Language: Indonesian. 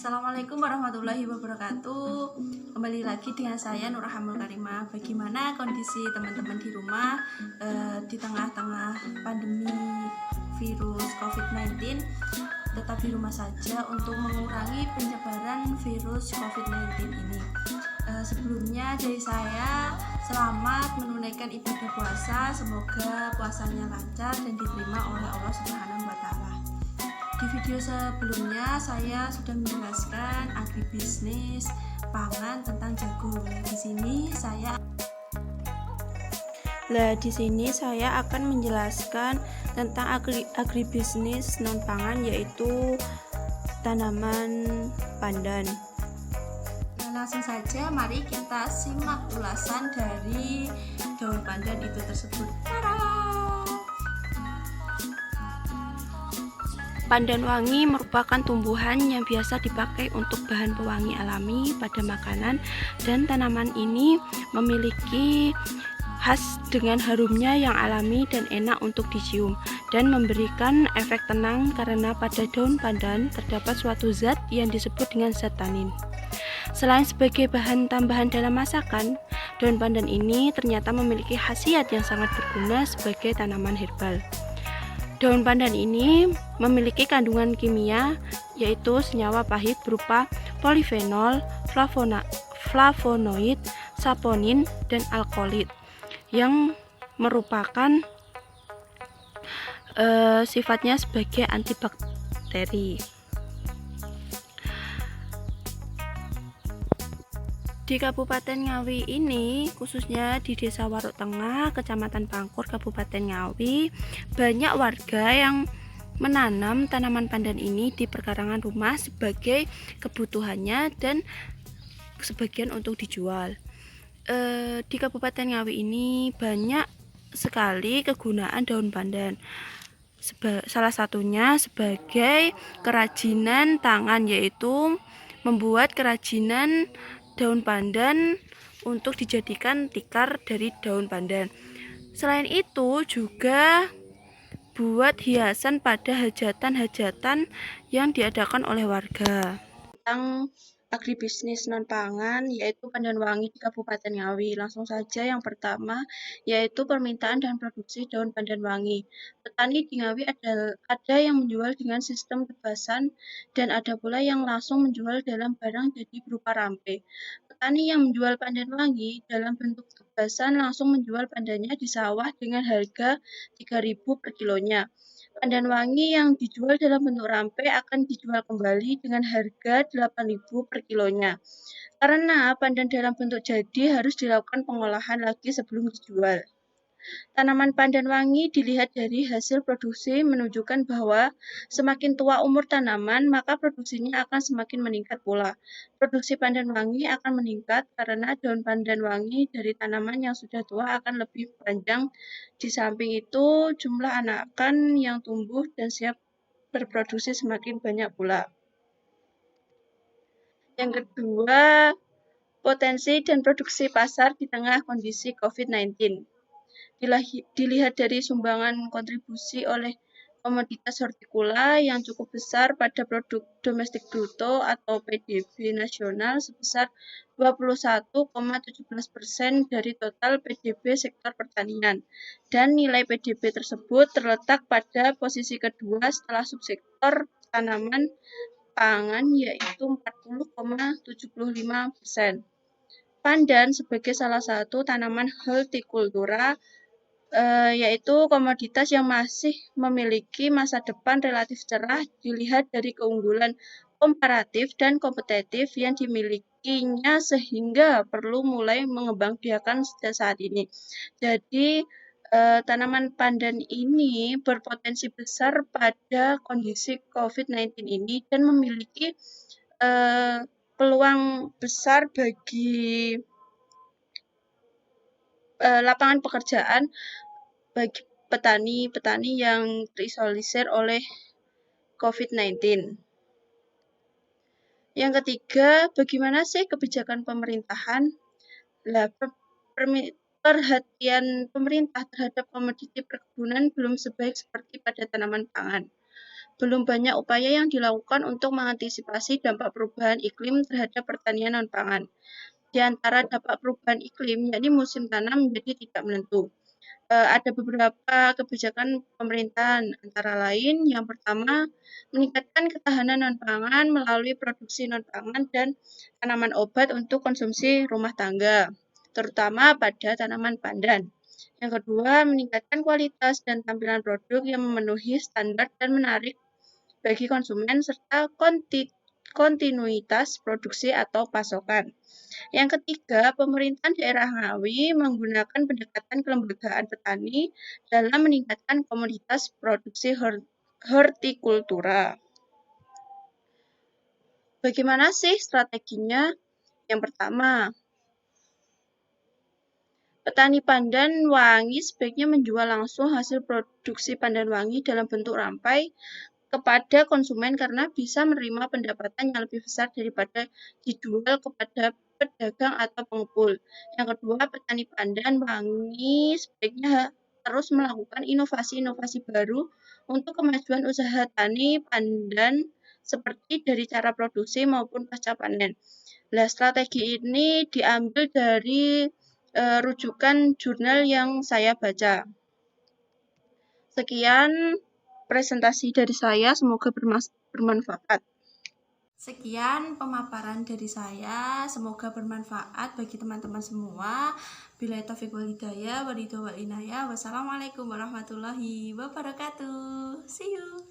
Assalamualaikum warahmatullahi wabarakatuh. Kembali lagi dengan saya Nurahhamul Karimah. Bagaimana kondisi teman-teman di rumah di tengah-tengah pandemi virus COVID-19? Tetap di rumah saja untuk mengurangi penyebaran virus COVID-19 ini. Sebelumnya dari saya, selamat menunaikan ibadah puasa. Semoga puasanya lancar dan diterima oleh Allah Subhanahu wa Ta'ala. Di video sebelumnya saya sudah menjelaskan agribisnis pangan tentang jagung. Di sini saya akan menjelaskan tentang agribisnis non pangan, yaitu tanaman pandan. Langsung saja, mari kita simak ulasan dari daun pandan itu tersebut. Pandan wangi merupakan tumbuhan yang biasa dipakai untuk bahan pewangi alami pada makanan, dan tanaman ini memiliki khas dengan harumnya yang alami dan enak untuk dicium, dan memberikan efek tenang karena pada daun pandan terdapat suatu zat yang disebut dengan zat tanin. Selain sebagai bahan tambahan dalam masakan, daun pandan ini ternyata memiliki khasiat yang sangat berguna sebagai tanaman herbal. Daun pandan ini memiliki kandungan kimia, yaitu senyawa pahit berupa polifenol, flavonoid, saponin, dan alkaloid yang merupakan sifatnya sebagai antibakteri. Di Kabupaten Ngawi ini, khususnya di Desa Waruk Tengah, Kecamatan Pangkur, Kabupaten Ngawi, banyak warga yang menanam tanaman pandan ini di perkarangan rumah sebagai kebutuhannya dan sebagian untuk dijual. Di Kabupaten Ngawi ini banyak sekali kegunaan daun pandan. Salah satunya sebagai kerajinan tangan, yaitu membuat kerajinan daun pandan untuk dijadikan tikar dari daun pandan. Selain itu juga buat hiasan pada hajatan-hajatan yang diadakan oleh warga. Tentang agribisnis non pangan, yaitu pandan wangi di Kabupaten Ngawi. Langsung saja, yang pertama yaitu permintaan dan produksi daun pandan wangi. Petani di Ngawi ada yang menjual dengan sistem tebasan, dan ada pula yang langsung menjual dalam barang jadi berupa rampe. Petani yang menjual pandan wangi dalam bentuk tebasan langsung menjual pandannya di sawah dengan harga 3.000 per kilonya. Pandan wangi yang dijual dalam bentuk rampe akan dijual kembali dengan harga 8.000 per kilonya. Karena pandan dalam bentuk jadi harus dilakukan pengolahan lagi sebelum dijual. Tanaman pandan wangi dilihat dari hasil produksi menunjukkan bahwa semakin tua umur tanaman, maka produksinya akan semakin meningkat pula. Produksi pandan wangi akan meningkat karena daun pandan wangi dari tanaman yang sudah tua akan lebih panjang. Di samping itu, jumlah anakan yang tumbuh dan siap berproduksi semakin banyak pula. Yang kedua, potensi dan produksi pasar di tengah kondisi COVID-19. Dilihat dari sumbangan kontribusi oleh komoditas hortikula yang cukup besar pada produk domestik bruto atau PDB nasional sebesar 21,17% dari total PDB sektor pertanian, dan nilai PDB tersebut terletak pada posisi kedua setelah subsektor tanaman pangan, yaitu 40,75%. Pandan sebagai salah satu tanaman hortikultura, yaitu komoditas yang masih memiliki masa depan relatif cerah dilihat dari keunggulan komparatif dan kompetitif yang dimilikinya, sehingga perlu mulai mengembangbiakan sejak saat ini. Jadi tanaman pandan ini berpotensi besar pada kondisi COVID-19 ini dan memiliki peluang besar bagi lapangan pekerjaan bagi petani-petani yang terisolir oleh COVID-19. Yang ketiga, bagaimana sih kebijakan pemerintahan? Perhatian pemerintah terhadap komoditi perkebunan belum sebaik seperti pada tanaman pangan. belum banyak upaya yang dilakukan untuk mengantisipasi dampak perubahan iklim terhadap pertanian non-pangan. Di antara dampak perubahan iklim, yakni musim tanam menjadi tidak menentu. Ada beberapa kebijakan pemerintahan, antara lain yang pertama, meningkatkan ketahanan non-pangan melalui produksi non-pangan dan tanaman obat untuk konsumsi rumah tangga, terutama pada tanaman pandan. Yang kedua, meningkatkan kualitas dan tampilan produk yang memenuhi standar dan menarik bagi konsumen serta kontinuitas produksi atau pasokan. Yang ketiga, pemerintahan daerah Ngawi menggunakan pendekatan kelembagaan petani dalam meningkatkan komoditas produksi hortikultura. Bagaimana sih strateginya? Yang pertama, petani pandan wangi sebaiknya menjual langsung hasil produksi pandan wangi dalam bentuk rampai kepada konsumen karena bisa menerima pendapatan yang lebih besar daripada dijual kepada pedagang atau pengepul. Yang kedua, petani pandan wangi sebaiknya terus melakukan inovasi-inovasi baru untuk kemajuan usaha tani pandan seperti dari cara produksi maupun pasca panen. Nah, strategi ini diambil dari rujukan jurnal yang saya baca. Sekian presentasi dari saya, semoga bermanfaat. Sekian pemaparan dari saya, semoga bermanfaat bagi teman-teman semua. Billahi taufiq wal hidayah, wabillahi wal inayah. Wassalamualaikum warahmatullahi wabarakatuh. See you.